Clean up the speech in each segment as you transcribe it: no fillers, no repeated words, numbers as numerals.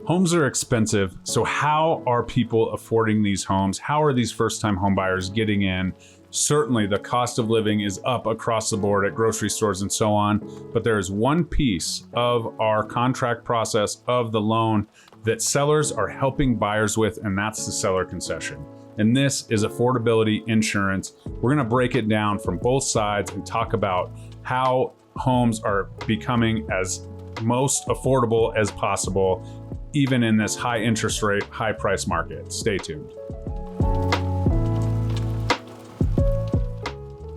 Homes are expensive, so how are people affording these homes? How are these first-time home buyers getting in? Certainly, the cost of living is up across the board at grocery stores and so on, but there is one piece of our contract process of the loan that sellers are helping buyers with, and that's the seller concession. And this is affordability insurance. We're gonna break it down from both sides and talk about how homes are becoming as most affordable as possible, even in this high interest rate, high price market. Stay tuned.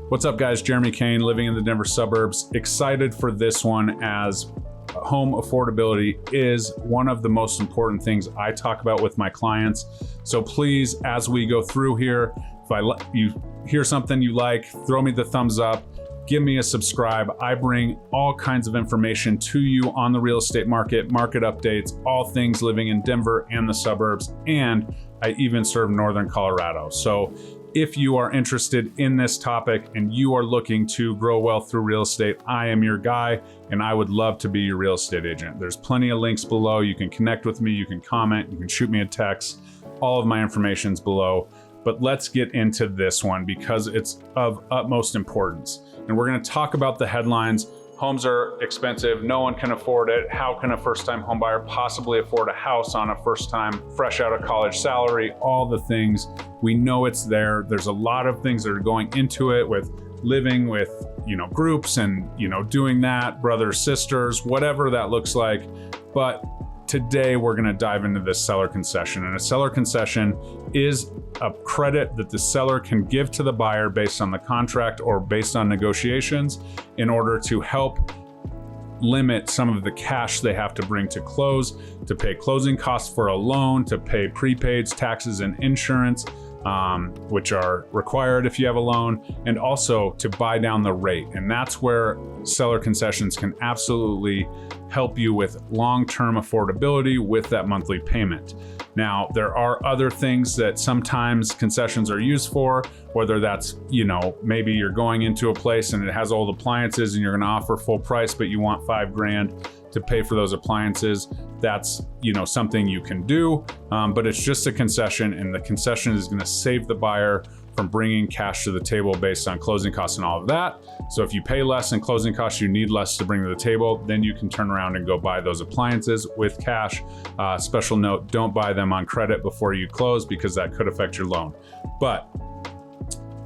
What's up, guys? Jeremy Kane, living in the Denver suburbs. Excited for this one, as home affordability is one of the most important things I talk about with my clients. So please, as we go through here, if you hear something you like, throw me the thumbs up. Give me a subscribe. I bring all kinds of information to you on the real estate market, market updates, all things living in Denver and the suburbs, and I even serve Northern Colorado. So if you are interested in this topic and you are looking to grow wealth through real estate, I am your guy, and I would love to be your real estate agent. There's plenty of links below. You can connect with me, you can comment, you can shoot me a text. All of my information's below. But let's get into this one because it's of utmost importance. And we're gonna talk about the headlines. Homes are expensive, no one can afford it. How can a first-time homebuyer possibly afford a house on a first-time, fresh out of college salary? All the things, we know it's there. There's a lot of things that are going into it with living with, groups and, doing that, brothers, sisters, whatever that looks like. But today we're gonna dive into this seller concession. And a seller concession is a credit that the seller can give to the buyer based on the contract or based on negotiations in order to help limit some of the cash they have to bring to close, to pay closing costs for a loan, to pay prepaids, taxes, and insurance, which are required if you have a loan, and also to buy down the rate. And that's where seller concessions can absolutely help you with long-term affordability with that monthly payment. Now, there are other things that sometimes concessions are used for, whether that's, maybe you're going into a place and it has old appliances and you're gonna offer full price, but you want $5,000 to pay for those appliances. That's, something you can do, but it's just a concession, and the concession is gonna save the buyer from bringing cash to the table based on closing costs and all of that. So if you pay less in closing costs, you need less to bring to the table, then you can turn around and go buy those appliances with cash. Special note, don't buy them on credit before you close because that could affect your loan. But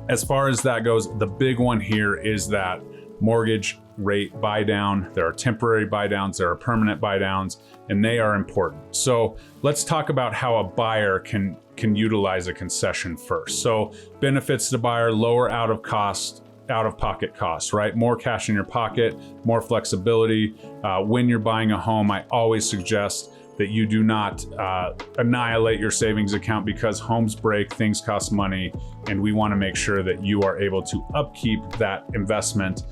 as far as that goes, the big one here is that mortgage rate buy down. There are temporary buy downs, there are permanent buy downs, and they are important. So let's talk about how a buyer can utilize a concession first. So benefits the buyer: lower out of pocket costs, right? More cash in your pocket, more flexibility. When you're buying a home, I always suggest that you do not annihilate your savings account, because homes break, things cost money, and we want to make sure that you are able to upkeep that investment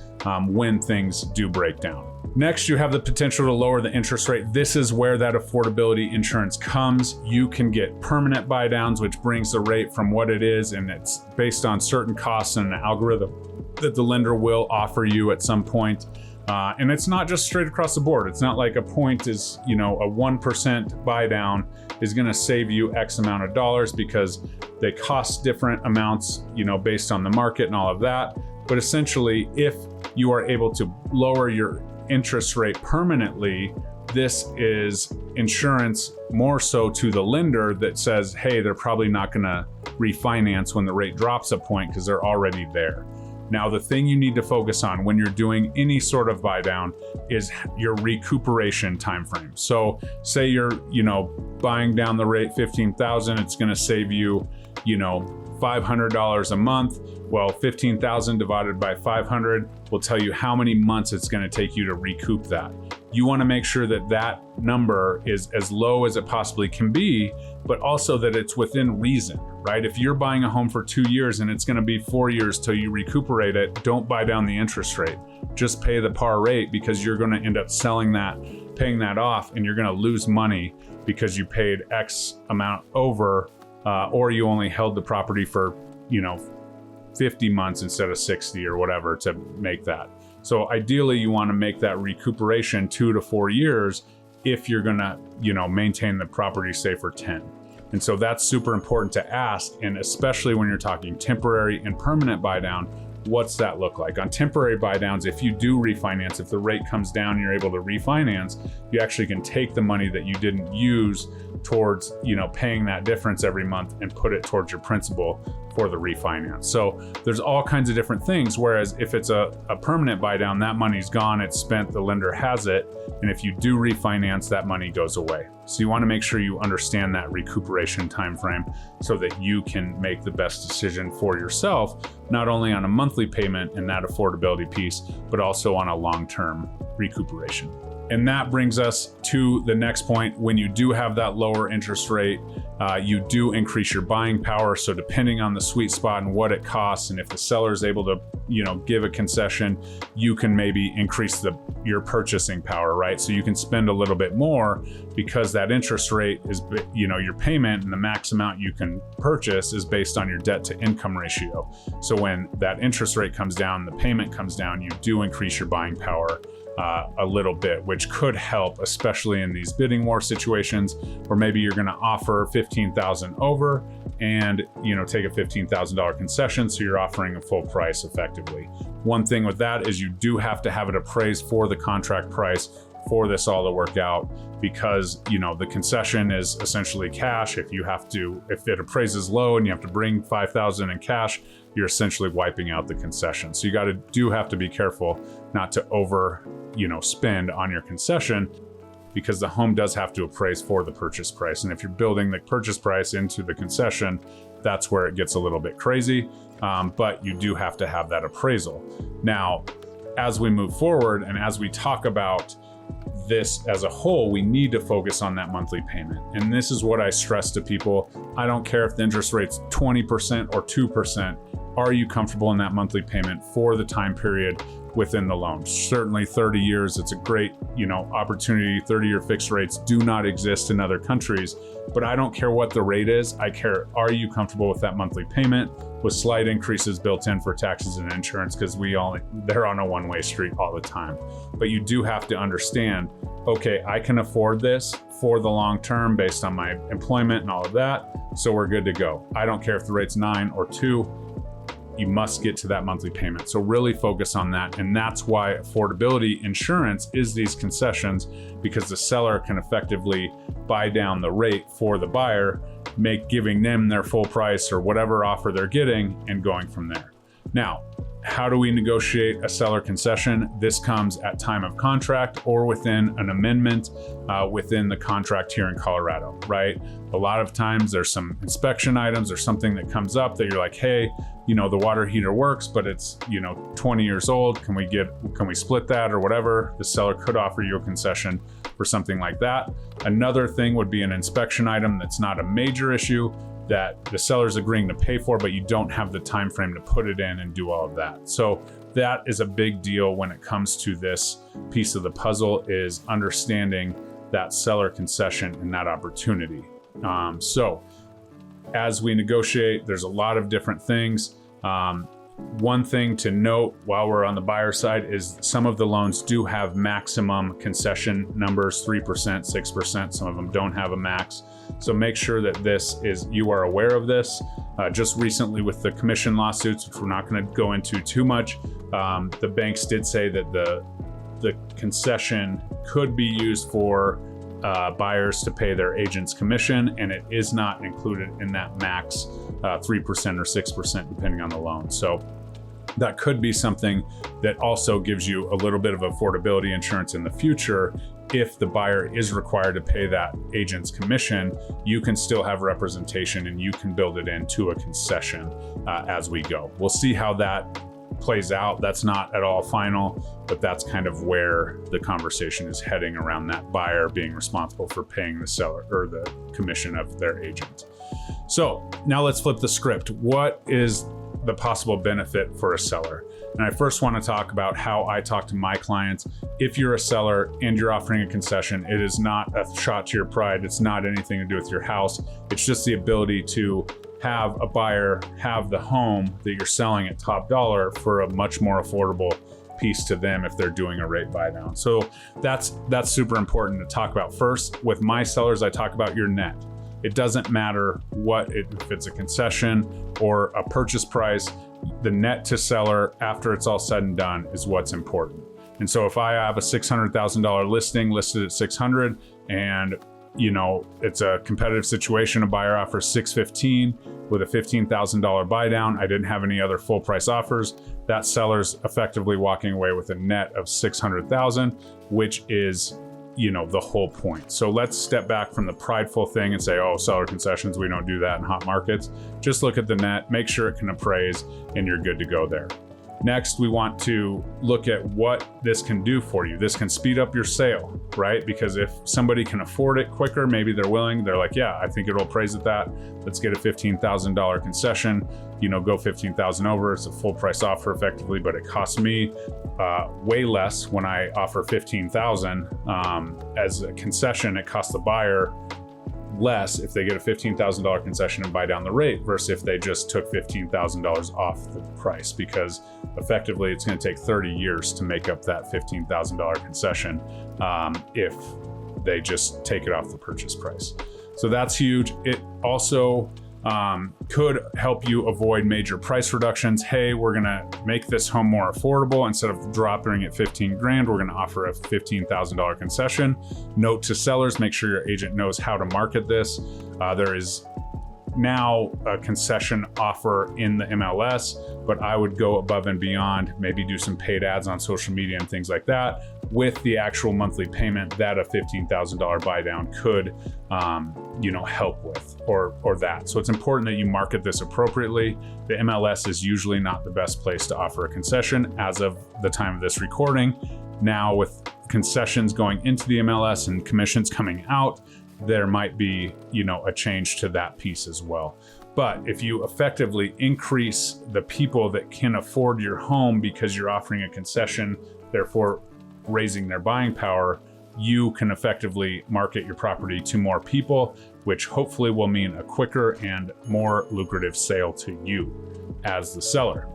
when things do break down. Next, you have the potential to lower the interest rate. This is where that affordability insurance comes. You can get permanent buy downs, which brings the rate from what it is, and it's based on certain costs and an algorithm that the lender will offer you at some point. And it's not just straight across the board. It's not like a point is, a 1% buy down is gonna save you X amount of dollars, because they cost different amounts, based on the market and all of that. But essentially, if you are able to lower your interest rate permanently, this is insurance more so to the lender that says, hey, they're probably not gonna refinance when the rate drops a point because they're already there. Now, the thing you need to focus on when you're doing any sort of buy down is your recuperation timeframe. So say you're, buying down the rate $15,000, it's gonna save you, $500 a month. Well, 15,000 divided by 500 will tell you how many months it's gonna take you to recoup that. You wanna make sure that that number is as low as it possibly can be, but also that it's within reason, right? If you're buying a home for 2 years and it's gonna be 4 years till you recuperate it, don't buy down the interest rate. Just pay the par rate, because you're gonna end up selling that, paying that off, and you're gonna lose money because you paid X amount over, or you only held the property for, 50 months instead of 60 or whatever to make that. So ideally you wanna make that recuperation 2 to 4 years if you're gonna, maintain the property, say, for 10. And so that's super important to ask, and especially when you're talking temporary and permanent buy down, what's that look like? On temporary buy downs, if you do refinance, if the rate comes down and you're able to refinance, you actually can take the money that you didn't use towards, paying that difference every month and put it towards your principal for the refinance. So there's all kinds of different things. Whereas if it's a permanent buy down, that money's gone, it's spent, the lender has it. And if you do refinance, that money goes away. So you want to make sure you understand that recuperation time frame so that you can make the best decision for yourself, not only on a monthly payment and that affordability piece, but also on a long-term recuperation. And that brings us to the next point. When you do have that lower interest rate, you do increase your buying power. So depending on the sweet spot and what it costs, and if the seller is able to, give a concession, you can maybe increase your purchasing power, right? So you can spend a little bit more because that interest rate is, your payment and the max amount you can purchase is based on your debt to income ratio. So when that interest rate comes down, the payment comes down, you do increase your buying power a little bit, which could help, especially in these bidding war situations where maybe you're going to offer $15,000 over and take a $15,000 concession, so you're offering a full price effectively. One thing with that is you do have to have it appraised for the contract price for this all to work out, because the concession is essentially cash. If it appraises low and you have to bring $5,000 in cash, you're essentially wiping out the concession. So you do have to be careful not to over spend on your concession, because the home does have to appraise for the purchase price. And if you're building the purchase price into the concession, that's where it gets a little bit crazy. But you do have to have that appraisal. Now, as we move forward and as we talk about this as a whole, we need to focus on that monthly payment. And this is what I stress to people. I don't care if the interest rate's 20% or 2%. Are you comfortable in that monthly payment for the time period within the loan? Certainly 30 years, it's a great, opportunity. 30-year fixed rates do not exist in other countries, but I don't care what the rate is. I care, are you comfortable with that monthly payment with slight increases built in for taxes and insurance, because they're on a one-way street all the time. But you do have to understand, okay, I can afford this for the long term based on my employment and all of that, so we're good to go. I don't care if the rate's 9 or 2. You must get to that monthly payment. So really focus on that. And that's why affordability insurance is these concessions, because the seller can effectively buy down the rate for the buyer, giving them their full price or whatever offer they're getting, and going from there. Now, how do we negotiate a seller concession? This comes at time of contract or within an amendment within the contract here in Colorado, right? A lot of times there's some inspection items or something that comes up that you're like, hey, the water heater works, but it's 20 years old. Can we split that or whatever? The seller could offer you a concession for something like that. Another thing would be an inspection item that's not a major issue that the seller's agreeing to pay for, but you don't have the time frame to put it in and do all of that. So that is a big deal when it comes to this piece of the puzzle, is understanding that seller concession and that opportunity. So as we negotiate, there's a lot of different things. One thing to note while we're on the buyer side is some of the loans do have maximum concession numbers, 3%, 6%. Some of them don't have a max. So make sure that you are aware of this. Just recently with the commission lawsuits, which we're not going to go into too much, the banks did say that the concession could be used for buyers to pay their agent's commission, and it is not included in that max 3% or 6% depending on the loan. So that could be something that also gives you a little bit of affordability insurance in the future. If the buyer is required to pay that agent's commission, you can still have representation and you can build it into a concession as we go. We'll see how that plays out. That's not at all final, but that's kind of where the conversation is heading around that buyer being responsible for paying the seller or the commission of their agent. So now let's flip the script. What is the possible benefit for a seller? And I first want to talk about how I talk to my clients. If you're a seller and you're offering a concession, it is not a shot to your pride. It's not anything to do with your house. It's just the ability to have a buyer have the home that you're selling at top dollar for a much more affordable piece to them if they're doing a rate buy down. So that's super important to talk about. First, with my sellers, I talk about your net. It doesn't matter if it's a concession or a purchase price, the net to seller after it's all said and done is what's important. And so if I have a $600,000 listing listed at 600 and it's a competitive situation, a buyer offers 615 with a $15,000 buy down, I didn't have any other full price offers, that seller's effectively walking away with a net of 600,000, which is the whole point. So let's step back from the prideful thing and say, oh, seller concessions, we don't do that in hot markets. Just look at the net, make sure it can appraise, and you're good to go there. Next, we want to look at what this can do for you. This can speed up your sale, right? Because if somebody can afford it quicker, maybe they're like, yeah, I think it'll appraise at that. Let's get a $15,000 concession, go 15,000 over. It's a full price offer effectively, but it costs me way less when I offer 15,000. As a concession, it costs the buyer less if they get a $15,000 concession and buy down the rate versus if they just took $15,000 off the price, because effectively it's going to take 30 years to make up that $15,000 concession if they just take it off the purchase price. So that's huge. It also could help you avoid major price reductions. Hey, we're gonna make this home more affordable. Instead of dropping it 15 grand, we're gonna offer a $15,000 concession. Note to sellers, make sure your agent knows how to market this. There is now a concession offer in the MLS, but I would go above and beyond, maybe do some paid ads on social media and things like that with the actual monthly payment that a $15,000 buy down could help with or that. So it's important that you market this appropriately. The MLS is usually not the best place to offer a concession as of the time of this recording. Now with concessions going into the MLS and commissions coming out, there might be, a change to that piece as well. But if you effectively increase the people that can afford your home because you're offering a concession, therefore raising their buying power, you can effectively market your property to more people, which hopefully will mean a quicker and more lucrative sale to you as the seller.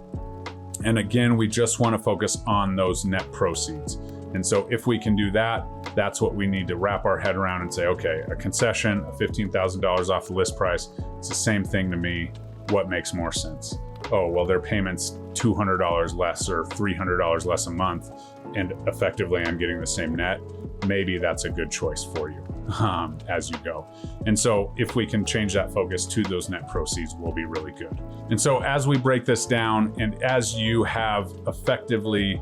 And again, we just want to focus on those net proceeds. And so if we can do that, that's what we need to wrap our head around and say, okay, a concession, a $15,000 off the list price, it's the same thing to me. What makes more sense? Oh, well, their payment's $200 less or $300 less a month, and effectively I'm getting the same net. Maybe that's a good choice for you as you go. And so if we can change that focus to those net proceeds, we'll be really good. And so as we break this down and as you have effectively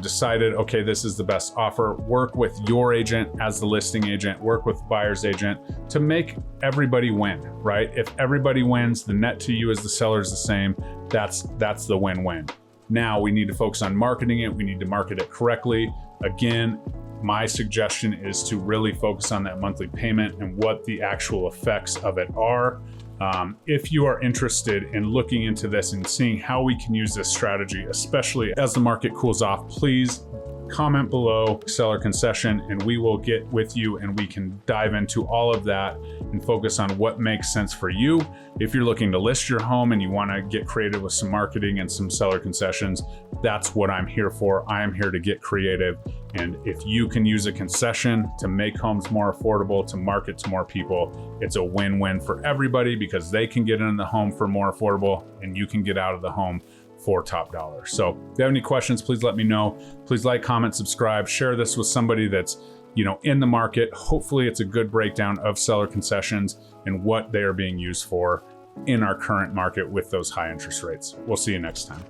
decided, okay, this is the best offer, work with your agent as the listing agent, work with buyer's agent to make everybody win, right? If everybody wins, the net to you as the seller is the same. That's the win-win. Now we need to focus on marketing it. We need to market it correctly. Again, my suggestion is to really focus on that monthly payment and what the actual effects of it are. If you are interested in looking into this and seeing how we can use this strategy, especially as the market cools off, please comment below seller concession and we will get with you and we can dive into all of that and focus on what makes sense for you. If you're looking to list your home and you want to get creative with some marketing and some seller concessions, that's what I'm here for. I am here to get creative. And if you can use a concession to make homes more affordable, to market to more people, it's a win-win for everybody because they can get in the home for more affordable and you can get out of the home for top dollar. So if you have any questions, please let me know. Please like, comment, subscribe, share this with somebody that's in the market. Hopefully it's a good breakdown of seller concessions and what they are being used for in our current market with those high interest rates. We'll see you next time.